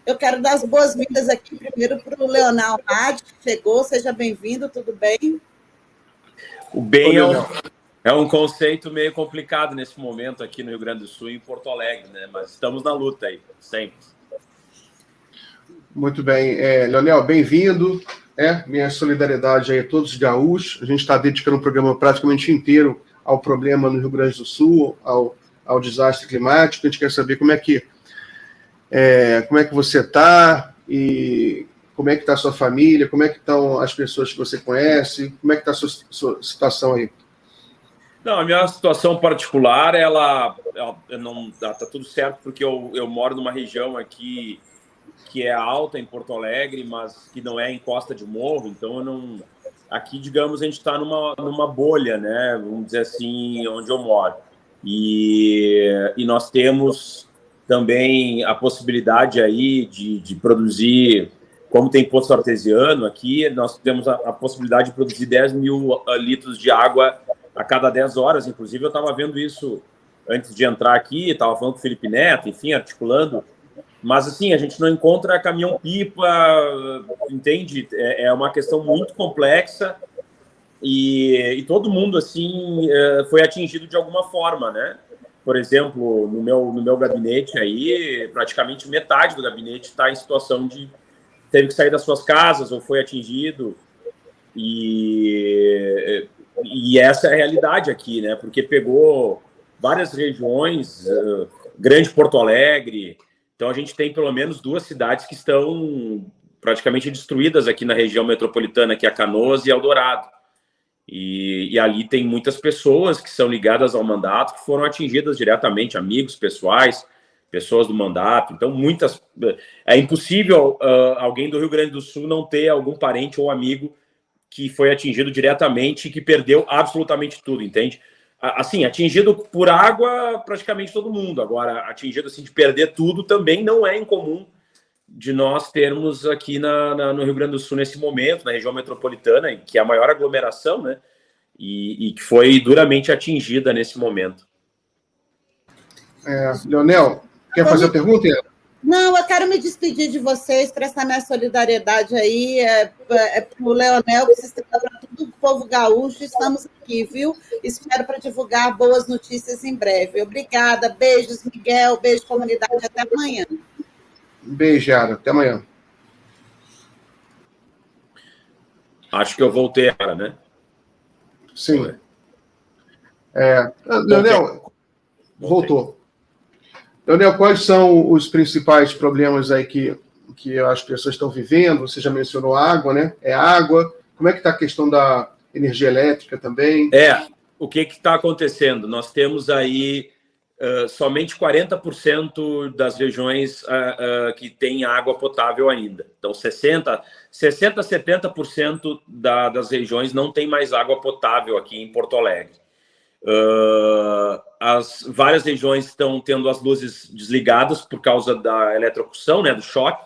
Eu quero dar as boas-vindas aqui primeiro para o Leonel Hadi, que chegou. Seja bem-vindo, tudo bem? O bem é um conceito meio complicado nesse momento aqui no Rio Grande do Sul e em Porto Alegre, né? Mas estamos na luta aí, sempre. Muito bem. Leonel, bem-vindo. Minha solidariedade aí a todos os gaúchos. A gente está dedicando um programa praticamente inteiro ao problema no Rio Grande do Sul, ao desastre climático. A gente quer saber como é que você está e como é que está a sua família, como é que estão as pessoas que você conhece, como é que está a sua situação aí? Não, a minha situação particular, ela não tá tudo certo, porque eu moro numa região aqui que é alta em Porto Alegre, mas que não é em Costa de Morro, então eu não... Aqui, digamos, a gente está numa bolha, né? Vamos dizer assim, onde eu moro. E nós temos também a possibilidade aí de produzir, como tem poço artesiano aqui, nós temos a possibilidade de produzir 10 mil litros de água a cada 10 horas. Inclusive, eu estava vendo isso antes de entrar aqui, estava falando com o Felipe Neto, enfim, articulando. Mas, assim, a gente não encontra caminhão-pipa, entende? É uma questão muito complexa e todo mundo, assim, foi atingido de alguma forma, né? Por exemplo, no meu gabinete aí, praticamente metade do gabinete está em situação de teve que sair das suas casas ou foi atingido. E essa é a realidade aqui, né? Porque pegou várias regiões, Grande Porto Alegre. Então, a gente tem pelo menos 2 cidades que estão praticamente destruídas aqui na região metropolitana, que é Canoas e Eldorado. E ali tem muitas pessoas que são ligadas ao mandato, que foram atingidas diretamente, amigos pessoais, pessoas do mandato. Então, muitas... É impossível alguém do Rio Grande do Sul não ter algum parente ou amigo que foi atingido diretamente e que perdeu absolutamente tudo, entende? Assim, atingido por água, praticamente todo mundo. Agora, atingido assim, de perder tudo também não é incomum de nós termos aqui no Rio Grande do Sul nesse momento, na região metropolitana, que é a maior aglomeração, né? E que foi duramente atingida nesse momento. Leonel, quer fazer a pergunta? Não, eu quero me despedir de vocês, prestar minha solidariedade aí para o Leonel, que se estenda para todo o povo gaúcho. Estamos aqui, viu? Espero para divulgar boas notícias em breve. Obrigada, beijos, Miguel, beijo, comunidade, até amanhã. Beijada, até amanhã. Acho que eu voltei agora, né? Sim. Leonel, voltou. Leonel, quais são os principais problemas aí que as pessoas estão vivendo? Você já mencionou água, né? Água. Como é que está a questão da energia elétrica também? O que está acontecendo? Nós temos aí somente 40% das regiões que têm água potável ainda. Então, 70% das regiões não tem mais água potável aqui em Porto Alegre. As várias regiões estão tendo as luzes desligadas por causa da eletrocução, né, do choque.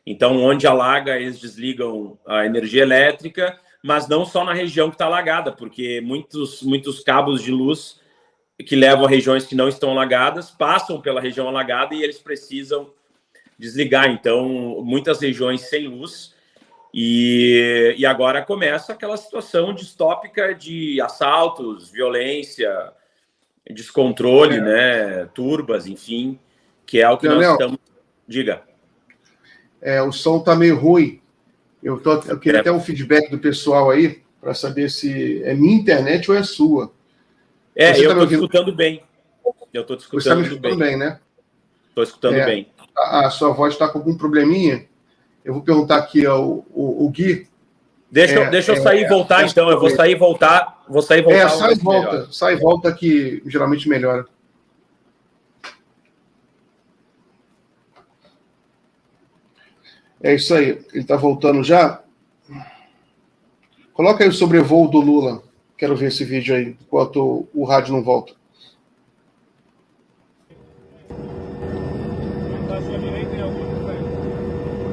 Então, onde alaga, eles desligam a energia elétrica, mas não só na região que está alagada, porque muitos cabos de luz que levam a regiões que não estão alagadas passam pela região alagada e eles precisam desligar. Então, muitas regiões sem luz. E agora começa aquela situação distópica de assaltos, violência, descontrole, né, turbas, enfim, que é o que Leonel, nós estamos... Diga. O som está meio ruim. Eu queria até um feedback do pessoal aí, para saber se é minha internet ou é sua. Eu estou te escutando bem. Eu estou te escutando bem. Você está me escutando bem, né? Estou escutando bem. A sua voz está com algum probleminha? Eu vou perguntar aqui ao Gui. Deixa eu sair e voltar, então. Eu vou sair e voltar. Sai e volta. Sai e volta que geralmente melhora. É isso aí. Ele está voltando já. Coloca aí o sobrevoo do Lula. Quero ver esse vídeo aí, enquanto o rádio não volta.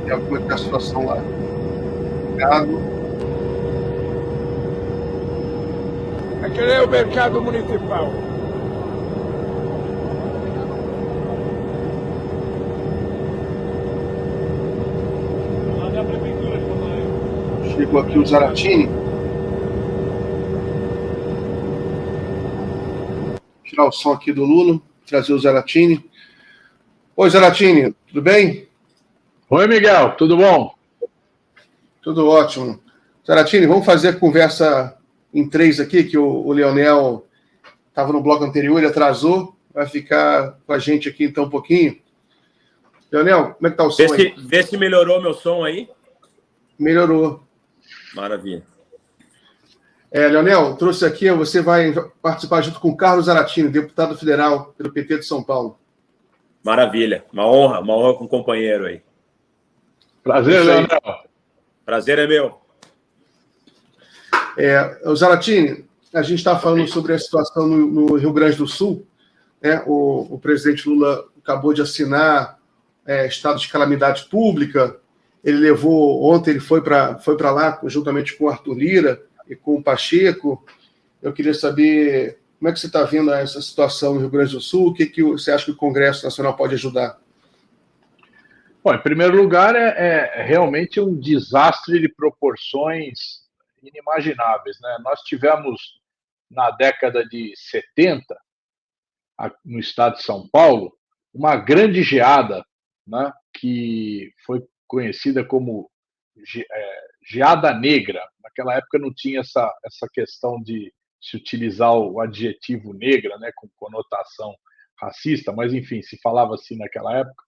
E como é que está a situação lá? Mercado. Aquele é o mercado municipal. Chegou aqui o Zaratini. Tirar o som aqui do Lula, trazer o Zaratini. Oi, Zaratini, tudo bem? Oi, Miguel, tudo bom? Tudo ótimo. Zaratini, vamos fazer a conversa em 3 aqui, que o Leonel estava no bloco anterior, ele atrasou, vai ficar com a gente aqui então um pouquinho. Leonel, como é que tá o som aí? Vê se melhorou meu som aí. Melhorou. Maravilha. Leonel, trouxe aqui, você vai participar junto com o Carlos Zaratini, deputado federal pelo PT de São Paulo. Maravilha. Uma honra com o companheiro aí. Prazer, Leonel. Prazer é meu. O Zaratini, a gente está falando sobre a situação no Rio Grande do Sul, né? O presidente Lula acabou de assinar estado de calamidade pública. Ontem ele foi para lá, juntamente com o Arthur Lira e com o Pacheco. Eu queria saber como é que você está vendo essa situação no Rio Grande do Sul, o que você acha que o Congresso Nacional pode ajudar? Bom, em primeiro lugar, é realmente um desastre de proporções inimagináveis, né? Nós tivemos, na década de 70, no estado de São Paulo, uma grande geada, né, que foi conhecida como geada negra. Naquela época não tinha essa questão de se utilizar o adjetivo negra, né, com conotação racista, mas enfim, se falava assim naquela época.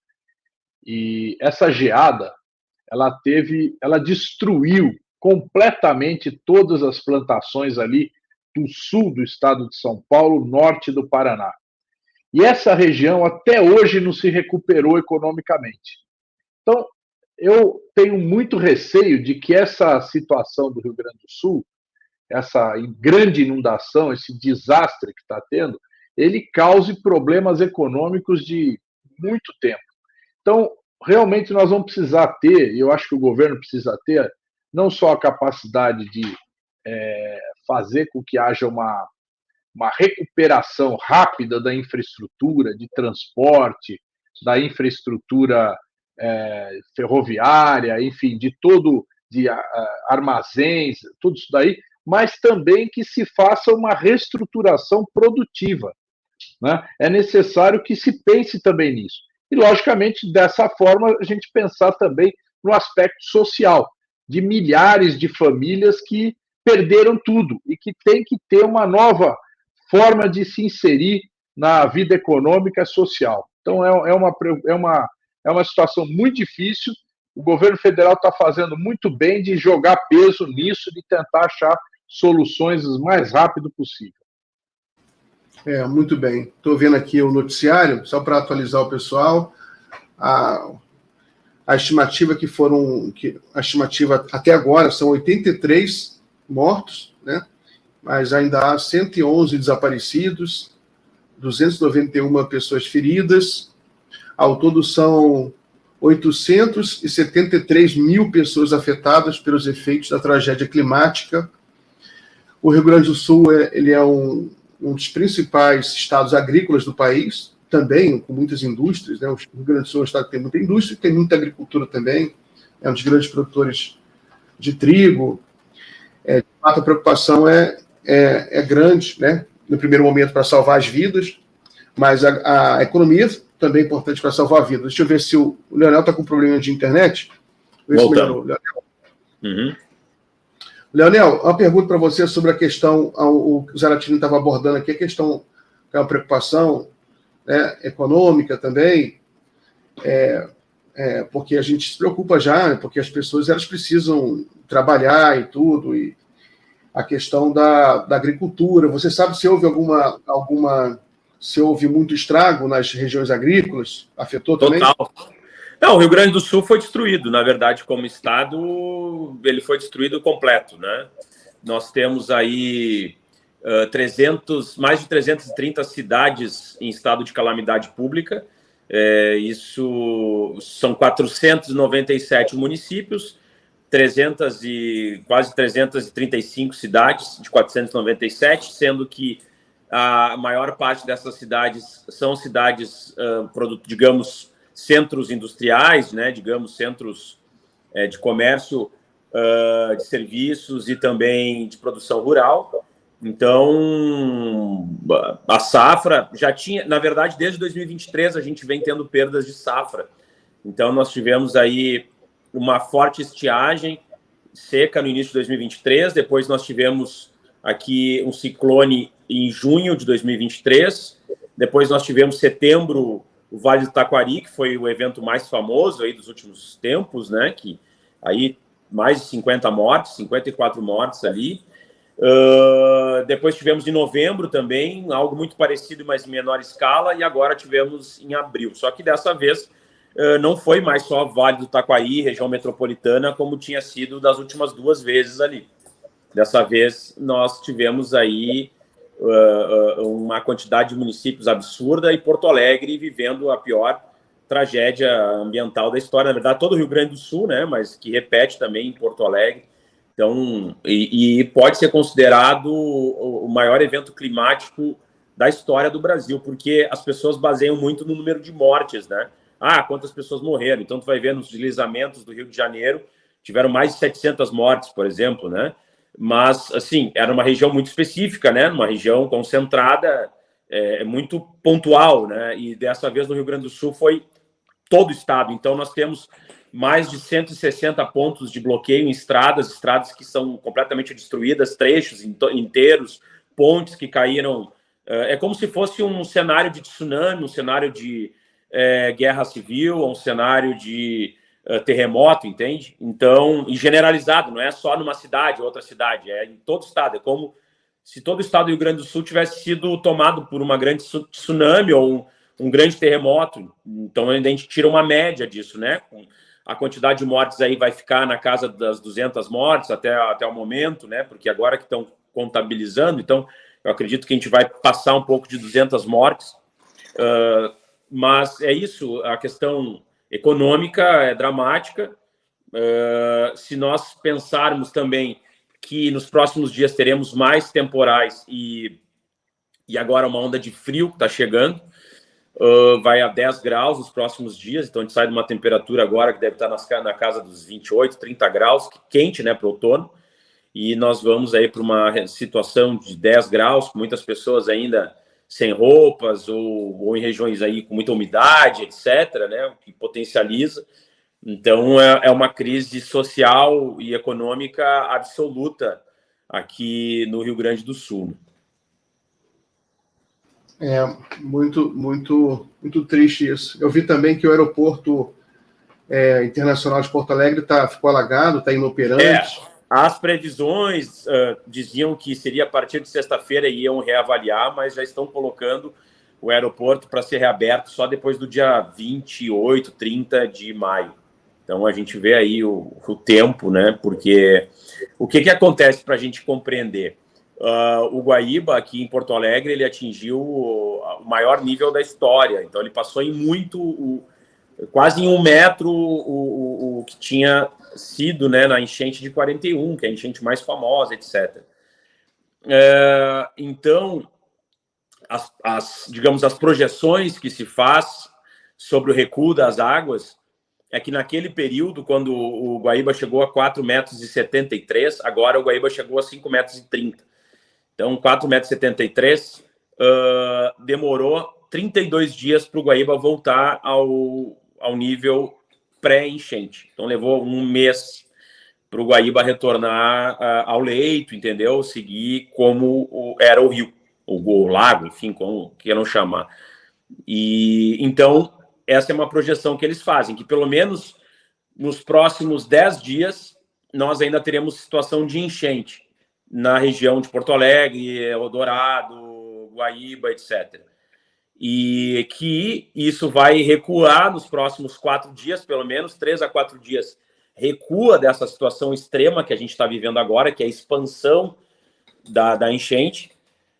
E essa geada, ela destruiu completamente todas as plantações ali do sul do estado de São Paulo, norte do Paraná. E essa região até hoje não se recuperou economicamente. Então, eu tenho muito receio de que essa situação do Rio Grande do Sul, essa grande inundação, esse desastre que está tendo, ele cause problemas econômicos de muito tempo. Então, realmente nós vamos precisar ter, e eu acho que o governo precisa ter, não só a capacidade de fazer com que haja uma recuperação rápida da infraestrutura de transporte, da infraestrutura ferroviária, enfim, de armazéns, tudo isso daí, mas também que se faça uma reestruturação produtiva, né? É necessário que se pense também nisso. E, logicamente, dessa forma, a gente pensar também no aspecto social, de milhares de famílias que perderam tudo e que tem que ter uma nova forma de se inserir na vida econômica e social. Então, é uma situação muito difícil. O governo federal está fazendo muito bem de jogar peso nisso, de tentar achar soluções o mais rápido possível. Muito bem. Estou vendo aqui o noticiário, só para atualizar o pessoal. A estimativa a estimativa até agora são 83 mortos, né? Mas ainda há 111 desaparecidos, 291 pessoas feridas. Ao todo são 873 mil pessoas afetadas pelos efeitos da tragédia climática. O Rio Grande do Sul ele é um dos principais estados agrícolas do país, também com muitas indústrias, né? O Rio Grande do Sul é um estado que tem muita indústria e tem muita agricultura também, é um dos grandes produtores de trigo. De fato, a preocupação é grande, né? No primeiro momento, para salvar as vidas, mas a economia também é importante para salvar vidas. Deixa eu ver se o Leonel está com problema de internet. Voltando. Leonel, uma pergunta para você sobre a questão, o Zaratini estava abordando aqui, a questão, que é uma preocupação, né, econômica também, porque a gente se preocupa já, porque as pessoas elas precisam trabalhar e tudo, e a questão da agricultura. Você sabe se houve se houve muito estrago nas regiões agrícolas? Afetou também? Total. Não, o Rio Grande do Sul foi destruído, na verdade, como estado, ele foi destruído completo, né? Nós temos aí mais de 330 cidades em estado de calamidade pública. Isso são 497 municípios, quase 335 cidades de 497, sendo que a maior parte dessas cidades são cidades, digamos, centros industriais, né? Digamos, centros de comércio de serviços e também de produção rural. Então, a safra já tinha, na verdade, desde 2023 a gente vem tendo perdas de safra. Então, nós tivemos aí uma forte estiagem seca no início de 2023, depois nós tivemos aqui um ciclone em junho de 2023, depois nós tivemos setembro, o Vale do Taquari, que foi o evento mais famoso aí dos últimos tempos, né, que aí mais de 50 mortes, 54 mortes ali. Depois tivemos em novembro também, algo muito parecido, mas em menor escala, e agora tivemos em abril. Só que dessa vez não foi mais só Vale do Taquari, região metropolitana, como tinha sido das últimas 2 vezes ali. Dessa vez nós tivemos aí uma quantidade de municípios absurda e Porto Alegre vivendo a pior tragédia ambiental da história. Na verdade, todo o Rio Grande do Sul, né, mas que repete também em Porto Alegre. Então, e pode ser considerado o maior evento climático da história do Brasil, porque as pessoas baseiam muito no número de mortes, né? Quantas pessoas morreram? Então, tu vai ver nos deslizamentos do Rio de Janeiro, tiveram mais de 700 mortes, por exemplo, né? Mas, assim, era uma região muito específica, né? Uma região concentrada, muito pontual, né? E dessa vez no Rio Grande do Sul foi todo o estado. Então, nós temos mais de 160 pontos de bloqueio em estradas que são completamente destruídas, trechos inteiros, pontes que caíram. É como se fosse um cenário de tsunami, um cenário de guerra civil, um cenário de terremoto, entende? Então, e generalizado, não é só numa cidade, outra cidade, é em todo o estado. É como se todo o estado do Rio Grande do Sul tivesse sido tomado por uma grande tsunami ou um grande terremoto. Então, a gente tira uma média disso, né? A quantidade de mortes aí vai ficar na casa das 200 mortes até o momento, né? Porque agora que estão contabilizando, então eu acredito que a gente vai passar um pouco de 200 mortes. Mas é isso, a questão econômica é dramática. Se nós pensarmos também que nos próximos dias teremos mais temporais e agora uma onda de frio que está chegando, vai a 10 graus nos próximos dias, então a gente sai de uma temperatura agora que deve estar na casa dos 28, 30 graus, quente, né, para o outono, e nós vamos aí para uma situação de 10 graus, com muitas pessoas ainda sem roupas, ou em regiões aí com muita umidade, etc., né, o que potencializa. Então, é uma crise social e econômica absoluta aqui no Rio Grande do Sul. É muito, muito, muito triste isso. Eu vi também que o aeroporto internacional de Porto Alegre ficou alagado, está inoperante. As previsões diziam que seria a partir de sexta-feira iam reavaliar, mas já estão colocando o aeroporto para ser reaberto só depois do dia 28, 30 de maio. Então, a gente vê aí o tempo, né? Porque o que acontece para a gente compreender? O Guaíba, aqui em Porto Alegre, ele atingiu o maior nível da história. Então, ele passou em quase em 1 metro o que tinha sido, né, na enchente de 41, que é a enchente mais famosa, etc. Então, digamos, as projeções que se faz sobre o recuo das águas é que naquele período, quando o Guaíba chegou a 4,73 metros, agora o Guaíba chegou a 5,30 metros. Então, 4,73 metros demorou 32 dias para o Guaíba voltar ao nível pré-enchente. Então, levou 1 mês para o Guaíba retornar ao leito, entendeu? Seguir como era o rio, o lago, enfim, como queiram chamar. E então, essa é uma projeção que eles fazem, que pelo menos nos próximos 10 dias nós ainda teremos situação de enchente na região de Porto Alegre, Eldorado, Guaíba, etc. E que isso vai recuar nos próximos 4 dias, pelo menos 3 a 4 dias, recua dessa situação extrema que a gente está vivendo agora, que é a expansão da enchente,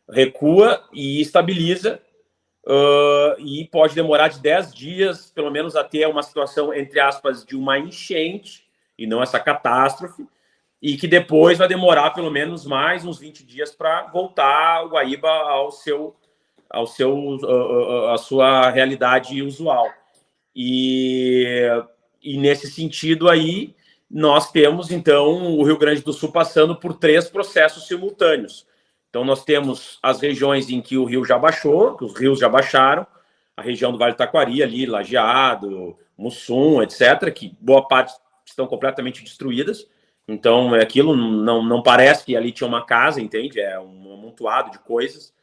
recua e estabiliza, e pode demorar de 10 dias, pelo menos, a ter uma situação, entre aspas, de uma enchente, e não essa catástrofe, e que depois vai demorar pelo menos mais uns 20 dias para voltar o Guaíba a sua realidade usual. E nesse sentido aí, nós temos, então, o Rio Grande do Sul passando por 3 processos simultâneos. Então, nós temos as regiões em que o rio já baixou, que os rios já baixaram, a região do Vale do Taquari, ali, Lajeado, Mussum, etc., que boa parte estão completamente destruídas. Então, aquilo não parece que ali tinha uma casa, entende? É um amontoado de coisas.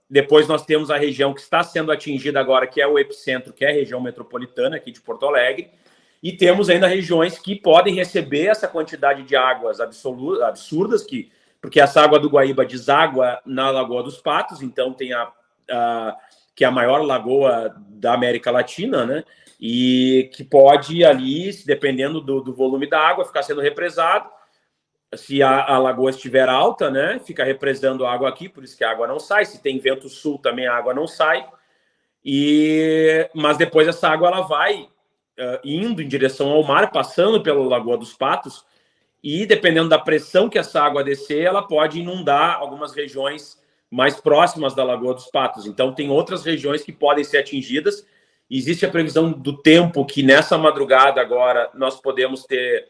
Depois nós temos a região que está sendo atingida agora, que é o epicentro, que é a região metropolitana aqui de Porto Alegre. E temos ainda regiões que podem receber essa quantidade de águas absurdas, porque essa água do Guaíba deságua na Lagoa dos Patos, então tem que é a maior lagoa da América Latina, né? E que pode ali, dependendo do volume da água, ficar sendo represado. Se a lagoa estiver alta, né? Fica represando a água aqui, por isso que a água não sai. Se tem vento sul, também a água não sai. Mas depois essa água ela vai indo em direção ao mar, passando pela Lagoa dos Patos, e dependendo da pressão que essa água descer, ela pode inundar algumas regiões mais próximas da Lagoa dos Patos. Então, tem outras regiões que podem ser atingidas. Existe a previsão do tempo que nessa madrugada agora nós podemos ter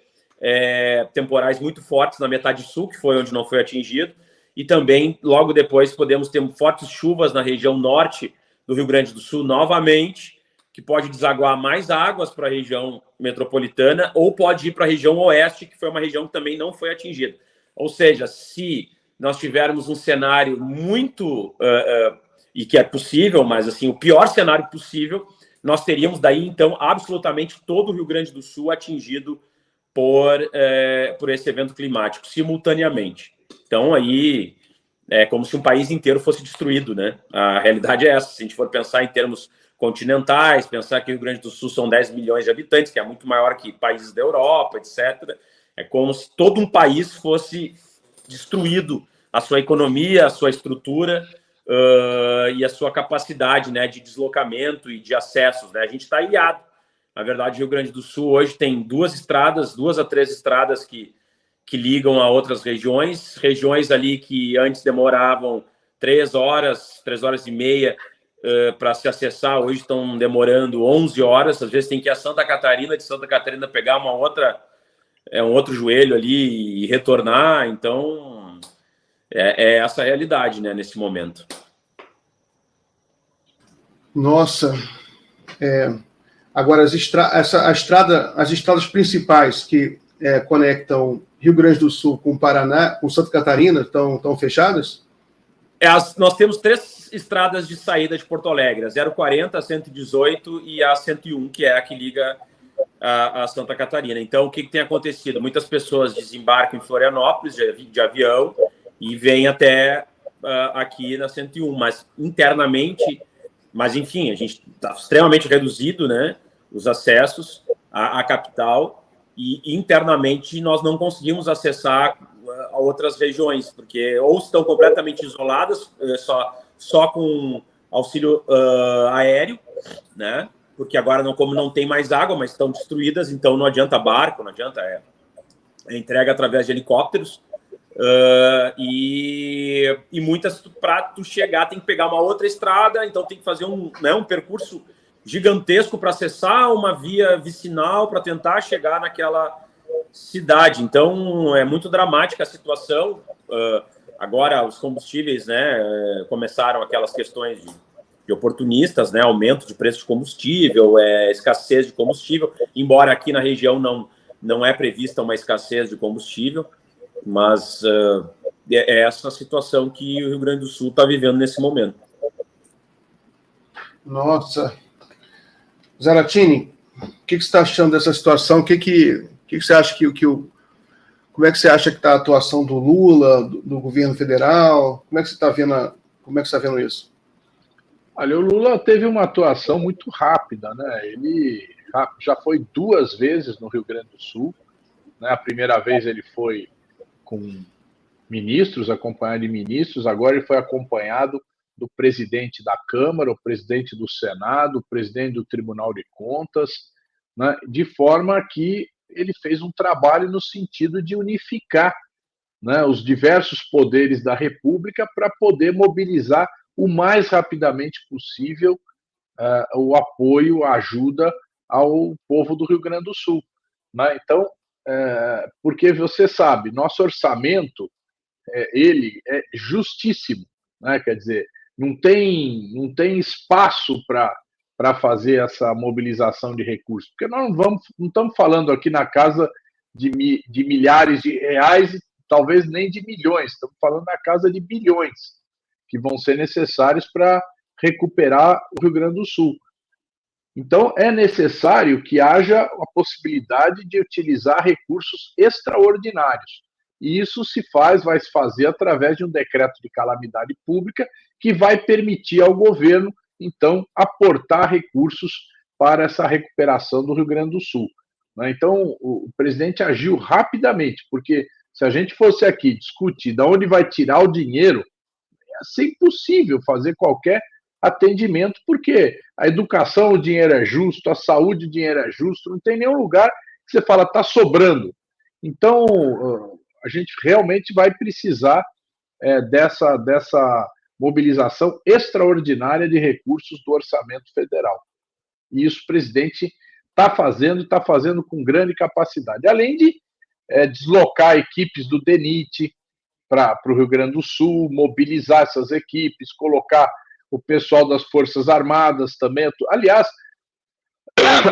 temporais muito fortes na metade sul, que foi onde não foi atingido, e também logo depois podemos ter fortes chuvas na região norte do Rio Grande do Sul novamente, que pode desaguar mais águas para a região metropolitana ou pode ir para a região oeste, que foi uma região que também não foi atingida. Ou seja, se nós tivermos um cenário muito... e que é possível, mas assim, o pior cenário possível, nós teríamos daí, então, absolutamente todo o Rio Grande do Sul atingido por esse evento climático, simultaneamente. Então, aí, é como se um país inteiro fosse destruído, né? A realidade é essa. Se a gente for pensar em termos continentais, pensar que o Rio Grande do Sul são 10 milhões de habitantes, que é muito maior que países da Europa, etc. É como se todo um país fosse destruído, a sua economia, a sua estrutura e a sua capacidade, né, de deslocamento e de acessos, né? A gente está ilhado. Na verdade, o Rio Grande do Sul hoje tem 2 a 3 estradas que ligam a outras regiões ali que antes demoravam 3 horas e meia para se acessar, hoje estão demorando 11 horas, às vezes tem que ir a Santa Catarina, de Santa Catarina pegar um outro joelho ali e retornar, então essa a realidade, né, nesse momento. Nossa, agora as estradas principais que conectam Rio Grande do Sul com Paraná, com Santa Catarina, estão fechadas? Nós temos 3 estradas de saída de Porto Alegre, a 040, a 118 e a 101, que é a que liga a Santa Catarina. Então, o que tem acontecido? Muitas pessoas desembarcam em Florianópolis de avião e vêm até aqui na 101, mas internamente, enfim, a gente está extremamente reduzido, né, os acessos à capital, e internamente nós não conseguimos acessar a outras regiões, porque ou estão completamente isoladas, só com auxílio aéreo, né? Porque agora, como não tem mais água, mas estão destruídas, então não adianta barco, não adianta entrega através de helicópteros, e muitas, para tu chegar, tem que pegar uma outra estrada, então tem que fazer um percurso gigantesco para acessar uma via vicinal para tentar chegar naquela cidade. Então, é muito dramática a situação. Agora, os combustíveis, né, começaram aquelas questões de oportunistas, né, aumento de preço de combustível, escassez de combustível, embora aqui na região não é prevista uma escassez de combustível, mas é essa situação que o Rio Grande do Sul está vivendo nesse momento. Nossa. Zaratini, o que você está achando dessa situação? O que você acha como é que você acha que está a atuação do Lula, do governo federal? Como é que você está vendo isso? Olha, o Lula teve uma atuação muito rápida, né? Ele já foi 2 vezes no Rio Grande do Sul, né? A primeira vez ele foi com ministros, acompanhado de ministros, agora ele foi acompanhado do presidente da Câmara, o presidente do Senado, o presidente do Tribunal de Contas, né, de forma que ele fez um trabalho no sentido de unificar, né, os diversos poderes da República para poder mobilizar o mais rapidamente possível o apoio, a ajuda ao povo do Rio Grande do Sul. né? Então, porque você sabe, nosso orçamento, ele é justíssimo, né? Quer dizer, não tem espaço para fazer essa mobilização de recursos, porque nós não estamos falando aqui na casa de milhares de reais, talvez nem de milhões, estamos falando na casa de bilhões que vão ser necessários para recuperar o Rio Grande do Sul. Então, é necessário que haja a possibilidade de utilizar recursos extraordinários. E isso vai se fazer através de um decreto de calamidade pública que vai permitir ao governo, então, aportar recursos para essa recuperação do Rio Grande do Sul. Então, o presidente agiu rapidamente, porque se a gente fosse aqui discutir de onde vai tirar o dinheiro, ia ser impossível fazer qualquer atendimento, porque a educação, o dinheiro é justo, a saúde, o dinheiro é justo, não tem nenhum lugar que você fala, está sobrando. Então, a gente realmente vai precisar dessa mobilização extraordinária de recursos do orçamento federal. E isso o presidente está fazendo com grande capacidade. Além de deslocar equipes do DENIT para o Rio Grande do Sul, mobilizar essas equipes, colocar o pessoal das Forças Armadas também. Aliás,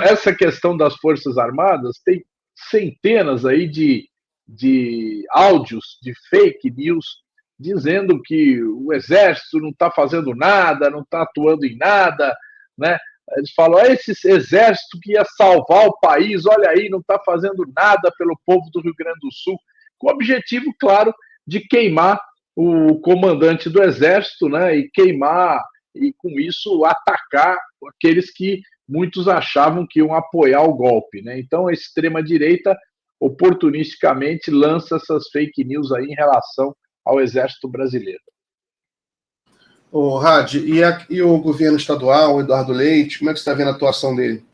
essa questão das Forças Armadas tem centenas aí de áudios, de fake news, dizendo que o Exército não está fazendo nada, não está atuando em nada, né? Eles falam, esse Exército que ia salvar o país, olha aí, não está fazendo nada pelo povo do Rio Grande do Sul, com o objetivo, claro, de queimar o comandante do Exército, né? E queimar, e com isso atacar aqueles que muitos achavam que iam apoiar o golpe, né? Então a extrema-direita oportunisticamente lança essas fake news aí em relação ao Exército Brasileiro. Rad, e o governo estadual, o Eduardo Leite, como é que você está vendo a atuação dele?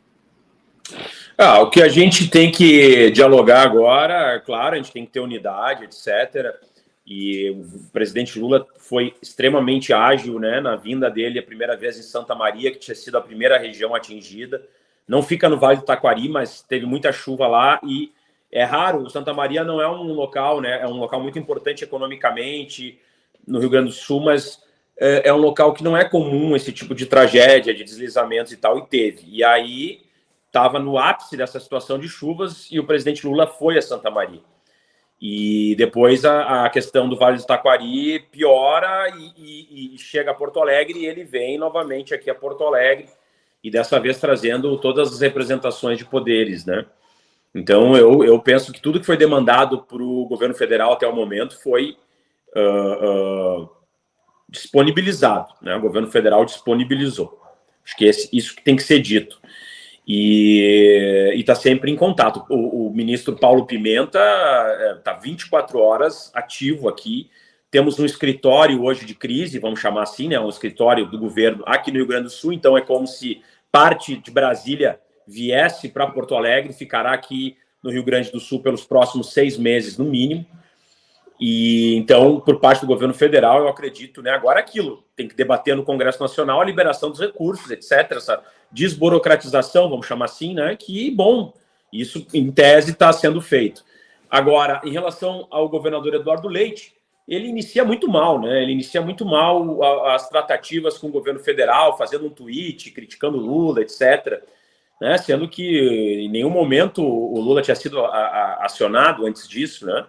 O que a gente tem que dialogar agora, claro, a gente tem que ter unidade, etc. E o presidente Lula foi extremamente ágil, né, na vinda dele a primeira vez em Santa Maria, que tinha sido a primeira região atingida. Não fica no Vale do Taquari, mas teve muita chuva lá e é raro. Santa Maria não é um local, né, é um local muito importante economicamente no Rio Grande do Sul, mas é um local que não é comum esse tipo de tragédia, de deslizamentos e tal, e teve. E aí estava no ápice dessa situação de chuvas e o presidente Lula foi a Santa Maria. E depois a questão do Vale do Taquari piora e chega a Porto Alegre e ele vem novamente aqui a Porto Alegre e dessa vez trazendo todas as representações de poderes, né? Então eu penso que tudo que foi demandado para o governo federal até o momento foi disponibilizado, né? O governo federal disponibilizou. Acho que isso que tem que ser dito. E está sempre em contato. O ministro Paulo Pimenta está 24 horas ativo aqui. Temos um escritório hoje de crise, vamos chamar assim, né? Um escritório do governo aqui no Rio Grande do Sul. Então é como se parte de Brasília viesse para Porto Alegre, ficará aqui no Rio Grande do Sul pelos próximos 6 meses, no mínimo. E então, por parte do governo federal, eu acredito, né? Agora aquilo, tem que debater no Congresso Nacional a liberação dos recursos, etc. Essa desburocratização, vamos chamar assim, né? Que, bom, isso em tese está sendo feito. Agora, em relação ao governador Eduardo Leite, ele inicia muito mal, né? Ele inicia muito mal as tratativas com o governo federal, fazendo um tweet, criticando Lula, etc. Né? Sendo que em nenhum momento o Lula tinha sido acionado antes disso, né?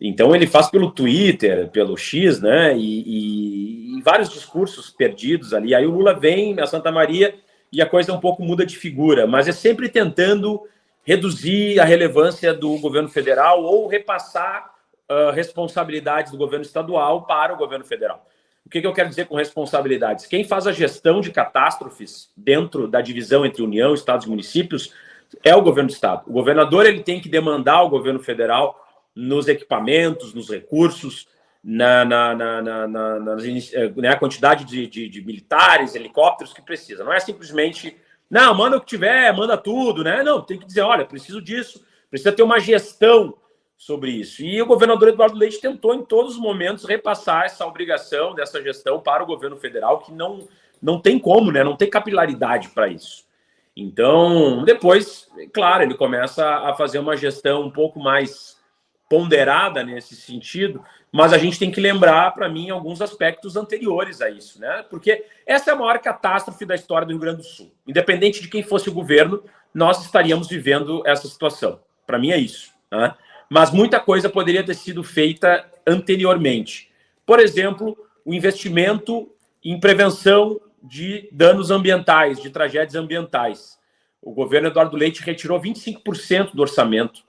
Então ele faz pelo Twitter, pelo X, né? E vários discursos perdidos ali. Aí o Lula vem a Santa Maria e a coisa um pouco muda de figura, mas é sempre tentando reduzir a relevância do governo federal ou repassar responsabilidades do governo estadual para o governo federal. O que eu quero dizer com responsabilidades? Quem faz a gestão de catástrofes dentro da divisão entre União, Estados e municípios é o governo do Estado. O governador ele tem que demandar ao governo federal nos equipamentos, nos recursos, na quantidade de militares, helicópteros que precisa. Não é simplesmente, não, manda o que tiver, manda tudo, né? Não, tem que dizer, olha, preciso disso, precisa ter uma gestão sobre isso. E o governador Eduardo Leite tentou, em todos os momentos, repassar essa obrigação dessa gestão para o governo federal, que não tem como, né? Não tem capilaridade para isso. Então, depois, claro, ele começa a fazer uma gestão um pouco mais ponderada nesse sentido, mas a gente tem que lembrar, para mim, alguns aspectos anteriores a isso, né? Porque essa é a maior catástrofe da história do Rio Grande do Sul. Independente de quem fosse o governo, nós estaríamos vivendo essa situação. Para mim é isso, né? Mas muita coisa poderia ter sido feita anteriormente. Por exemplo, o investimento em prevenção de danos ambientais, de tragédias ambientais. O governo Eduardo Leite retirou 25% do orçamento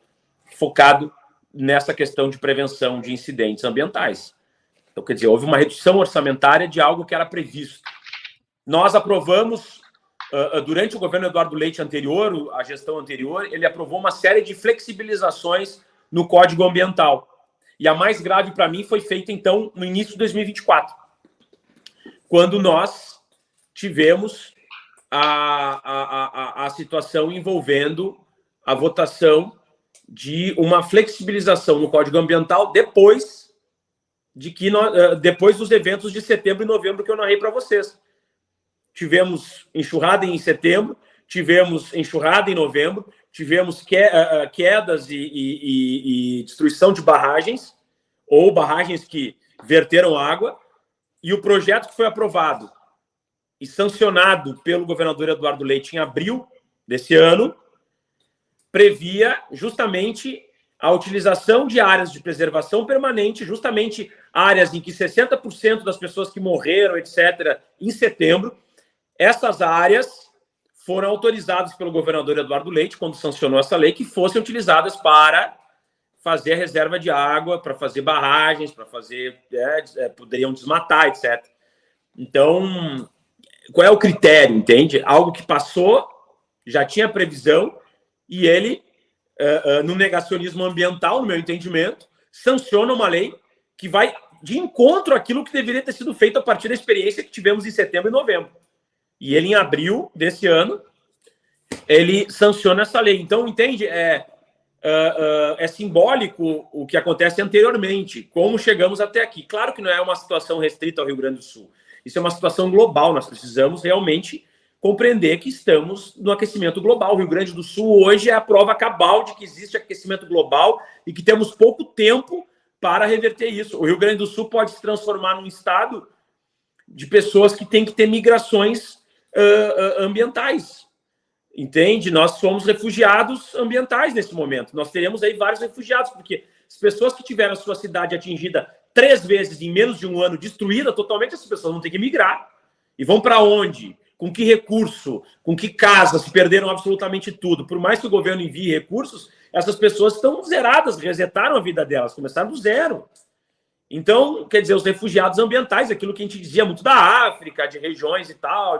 focado nessa questão de prevenção de incidentes ambientais. Então, quer dizer, houve uma redução orçamentária de algo que era previsto. Nós aprovamos, durante o governo Eduardo Leite anterior, a gestão anterior, ele aprovou uma série de flexibilizações no Código Ambiental. E a mais grave para mim foi feita, então, no início de 2024, quando nós tivemos a situação envolvendo a votação de uma flexibilização no Código Ambiental depois dos eventos de setembro e novembro que eu narrei para vocês. Tivemos enxurrada em setembro, tivemos enxurrada em novembro, tivemos quedas e destruição de barragens, ou barragens que verteram água, e o projeto que foi aprovado e sancionado pelo governador Eduardo Leite em abril desse ano previa justamente a utilização de áreas de preservação permanente, justamente áreas em que 60% das pessoas que morreram, etc., em setembro, essas áreas foram autorizadas pelo governador Eduardo Leite, quando sancionou essa lei, que fossem utilizadas para fazer a reserva de água, para fazer barragens, para fazer... poderiam desmatar, etc. Então, qual é o critério, entende? Algo que passou, já tinha previsão, e ele, no negacionismo ambiental, no meu entendimento, sanciona uma lei que vai de encontro àquilo que deveria ter sido feito a partir da experiência que tivemos em setembro e novembro. E ele, em abril desse ano, ele sanciona essa lei. Então, entende? É simbólico o que acontece anteriormente, como chegamos até aqui. Claro que não é uma situação restrita ao Rio Grande do Sul. Isso é uma situação global. Nós precisamos realmente compreender que estamos no aquecimento global. O Rio Grande do Sul hoje é a prova cabal de que existe aquecimento global e que temos pouco tempo para reverter isso. O Rio Grande do Sul pode se transformar num estado de pessoas que têm que ter migrações ambientais. Entende? Nós somos refugiados ambientais nesse momento. Nós teremos aí vários refugiados, porque as pessoas que tiveram a sua cidade atingida 3 vezes em menos de um ano, destruída totalmente, essas pessoas vão ter que migrar. E vão para onde? Com que recurso? Com que casa? Se perderam absolutamente tudo. Por mais que o governo envie recursos, essas pessoas estão zeradas, resetaram a vida delas, começaram do zero. Então, quer dizer, os refugiados ambientais, aquilo que a gente dizia muito da África, de regiões e tal,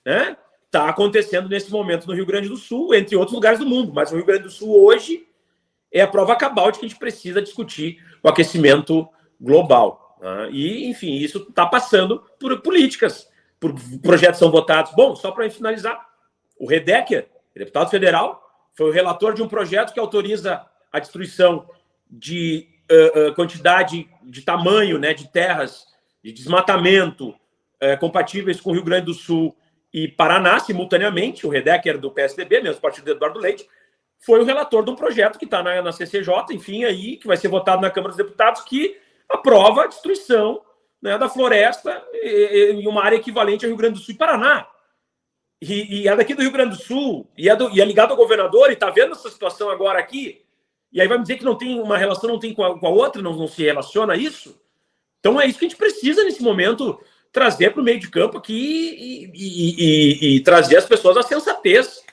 né? Está acontecendo nesse momento no Rio Grande do Sul, entre outros lugares do mundo. Mas o Rio Grande do Sul hoje é a prova cabal de que a gente precisa discutir o aquecimento global. Né? E, enfim, isso está passando por políticas, por projetos que são votados. Bom, só para finalizar, o Redecker, deputado federal, foi o relator de um projeto que autoriza a destruição de quantidade de tamanho, né, de terras, de desmatamento compatíveis com o Rio Grande do Sul e Paraná, simultaneamente. O Redecker do PSDB, mesmo partido do Eduardo Leite, foi o relator de um projeto que está na CCJ, enfim, aí, que vai ser votado na Câmara dos Deputados, que aprova a destruição, né, da floresta em uma área equivalente ao Rio Grande do Sul e Paraná. E é daqui do Rio Grande do Sul, e é ligado ao governador, e está vendo essa situação agora aqui, e aí vai me dizer que não tem uma relação, não tem com a outra, não se relaciona a isso? Então é isso que a gente precisa nesse momento, trazer para o meio de campo aqui e trazer as pessoas à sensatez.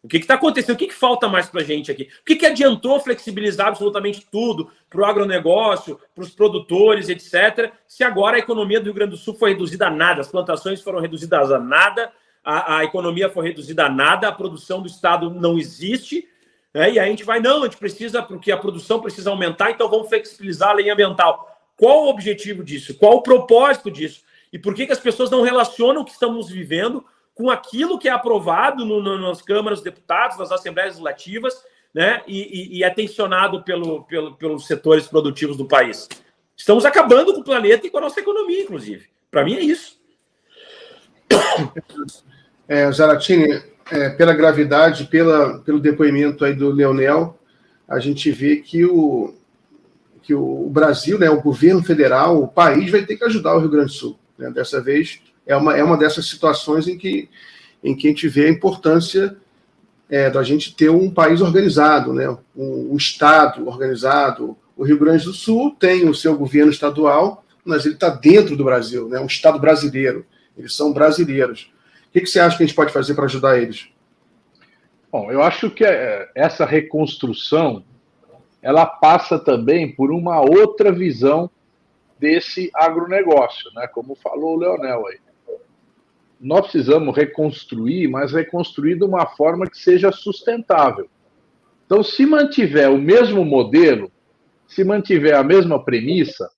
O que está acontecendo? O que falta mais para a gente aqui? O que adiantou flexibilizar absolutamente tudo para o agronegócio, para os produtores, etc., se agora a economia do Rio Grande do Sul foi reduzida a nada, as plantações foram reduzidas a nada, a economia foi reduzida a nada, a produção do Estado não existe, né? E aí a gente vai, não, a gente precisa, porque a produção precisa aumentar, então vamos flexibilizar a lei ambiental. Qual o objetivo disso? Qual o propósito disso? E por que as pessoas não relacionam o que estamos vivendo com aquilo que é aprovado nas câmaras dos deputados, nas assembleias legislativas, né, e é tensionado pelos setores produtivos do país? Estamos acabando com o planeta e com a nossa economia, inclusive. Para mim é isso. Zaratini, pela gravidade, pelo depoimento aí do Leonel, a gente vê que o Brasil, né, o governo federal, o país vai ter que ajudar o Rio Grande do Sul. Né? Dessa vez, é uma dessas situações em que a gente vê a importância da gente ter um país organizado, né? um Estado organizado. O Rio Grande do Sul tem o seu governo estadual, mas ele está dentro do Brasil, né? Um Estado brasileiro. Eles são brasileiros. O que você acha que a gente pode fazer para ajudar eles? Bom, eu acho que essa reconstrução ela passa também por uma outra visão desse agronegócio, né? Como falou o Leonel aí. Nós precisamos reconstruir, mas reconstruir de uma forma que seja sustentável. Então, se mantiver o mesmo modelo, se mantiver a mesma premissa,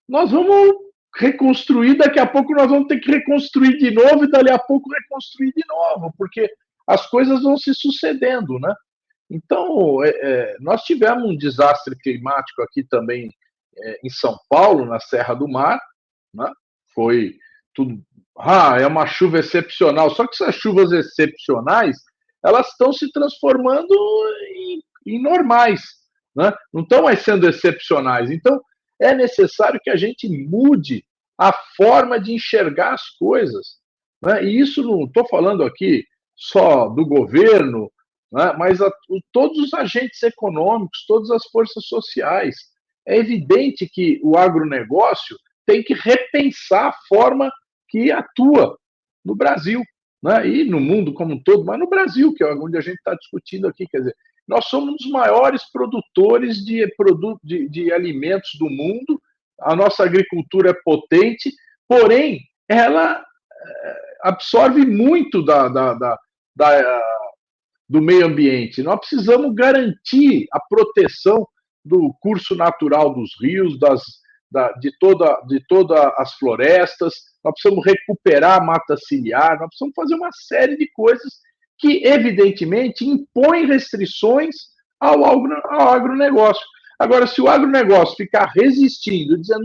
nós vamos reconstruir, daqui a pouco nós vamos ter que reconstruir de novo e dali a pouco reconstruir de novo, porque as coisas vão se sucedendo, né? Então, nós tivemos um desastre climático aqui também em São Paulo, na Serra do Mar, né? Foi tudo... é uma chuva excepcional, só que essas chuvas excepcionais, elas estão se transformando em normais, né? Não estão mais sendo excepcionais. Então, é necessário que a gente mude a forma de enxergar as coisas, né? E isso não estou falando aqui só do governo, né? Mas todos os agentes econômicos, todas as forças sociais. É evidente que o agronegócio tem que repensar a forma que atua no Brasil, né? E no mundo como um todo, mas no Brasil, que é onde a gente está discutindo aqui. Quer dizer, nós somos um dos maiores produtores de alimentos do mundo, a nossa agricultura é potente, porém, ela absorve muito do meio ambiente. Nós precisamos garantir a proteção do curso natural dos rios, de todas as florestas, nós precisamos recuperar a mata ciliar, nós precisamos fazer uma série de coisas que, evidentemente, impõem restrições ao agronegócio. Agora, se o agronegócio ficar resistindo, dizendo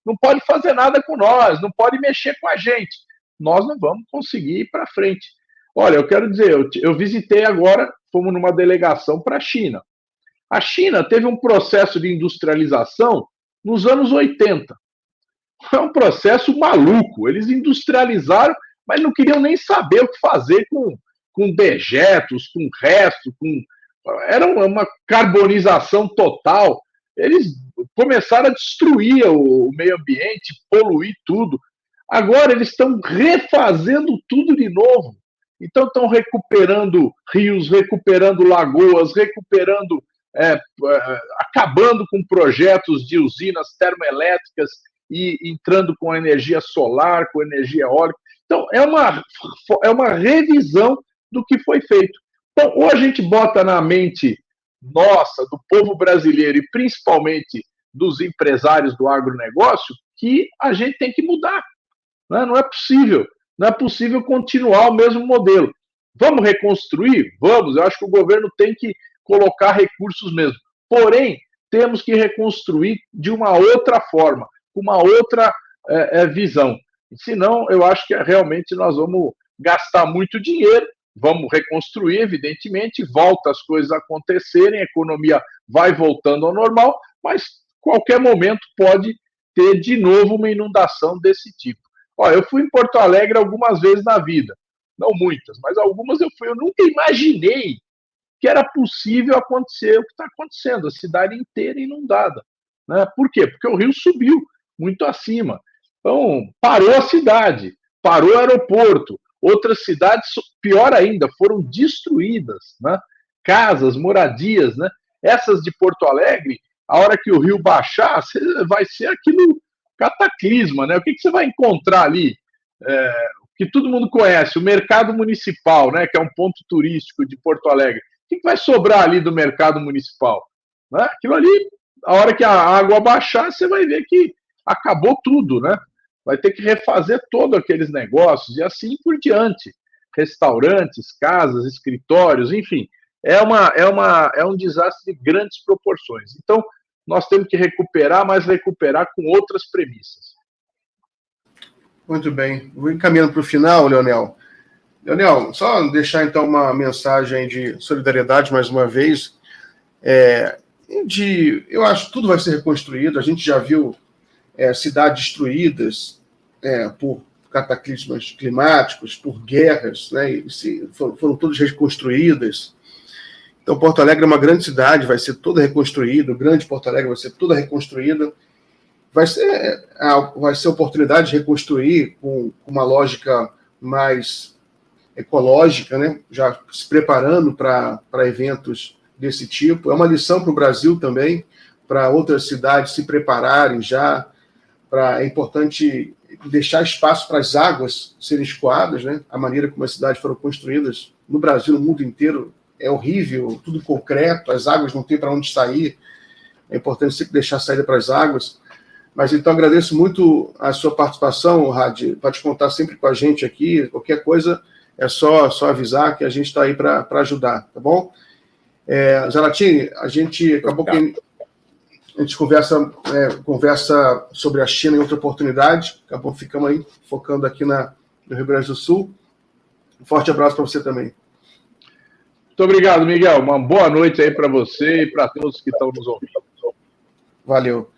não pode fazer nada com nós, não pode mexer com a gente, nós não vamos conseguir ir para frente. Olha, eu quero dizer, eu visitei agora, fomos numa delegação para a China. A China teve um processo de industrialização nos anos 80. Foi um processo maluco. Eles industrializaram, mas não queriam nem saber o que fazer com dejetos, com restos, era uma carbonização total. Eles começaram a destruir o meio ambiente, poluir tudo. Agora eles estão refazendo tudo de novo. Então estão recuperando rios, recuperando lagoas, acabando com projetos de usinas termoelétricas e entrando com energia solar, com energia eólica. Então, é uma revisão do que foi feito. Então, ou a gente bota na mente nossa, do povo brasileiro e principalmente dos empresários do agronegócio, que a gente tem que mudar. Né? Não é possível. Não é possível continuar o mesmo modelo. Vamos reconstruir? Vamos. Eu acho que o governo tem que colocar recursos mesmo. Porém, temos que reconstruir de uma outra forma, com uma outra visão. Senão, eu acho que realmente nós vamos gastar muito dinheiro, vamos reconstruir, evidentemente, volta as coisas a acontecerem, a economia vai voltando ao normal, mas qualquer momento pode ter de novo uma inundação desse tipo. Olha, eu fui em Porto Alegre algumas vezes na vida, não muitas, mas algumas eu fui. Eu nunca imaginei que era possível acontecer o que está acontecendo, a cidade inteira inundada. Né? Por quê? Porque o rio subiu muito acima. Então, parou a cidade, parou o aeroporto. Outras cidades, pior ainda, foram destruídas. Né? Casas, moradias. Né? Essas de Porto Alegre, a hora que o rio baixar, vai ser aquilo cataclisma. Né? O que você vai encontrar ali? Que todo mundo conhece, o mercado municipal, né? Que é um ponto turístico de Porto Alegre. O que vai sobrar ali do mercado municipal? Né? Aquilo ali, a hora que a água baixar, você vai ver que acabou tudo, né? Vai ter que refazer todos aqueles negócios e assim por diante. Restaurantes, casas, escritórios, enfim. É um desastre de grandes proporções. Então, nós temos que recuperar, mas recuperar com outras premissas. Muito bem. Vou encaminhando para o final, Leonel. Leonel, só deixar então uma mensagem de solidariedade mais uma vez. Eu acho que tudo vai ser reconstruído. A gente já viu cidades destruídas por cataclismos climáticos, por guerras, né? E foram todas reconstruídas. Então, Porto Alegre é uma grande cidade, vai ser toda reconstruída. O grande Porto Alegre vai ser toda reconstruída. Vai ser a oportunidade de reconstruir com uma lógica mais ecológica, né? Já se preparando para eventos desse tipo. É uma lição para o Brasil também, para outras cidades se prepararem já. É importante deixar espaço para as águas serem escoadas, né? A maneira como as cidades foram construídas no Brasil, no mundo inteiro, é horrível, tudo concreto, as águas não têm para onde sair. É importante sempre deixar saída para as águas. Mas então agradeço muito a sua participação, Radi, para te contar sempre com a gente aqui. Qualquer coisa é só avisar que a gente está aí para ajudar, tá bom? Zaratini, a gente acabou que a gente conversa sobre a China em outra oportunidade. Ficamos aí focando aqui no Rio Grande do Sul. Um forte abraço para você também. Muito obrigado, Miguel. Uma boa noite aí para você e para todos que estão nos ouvindo. Valeu.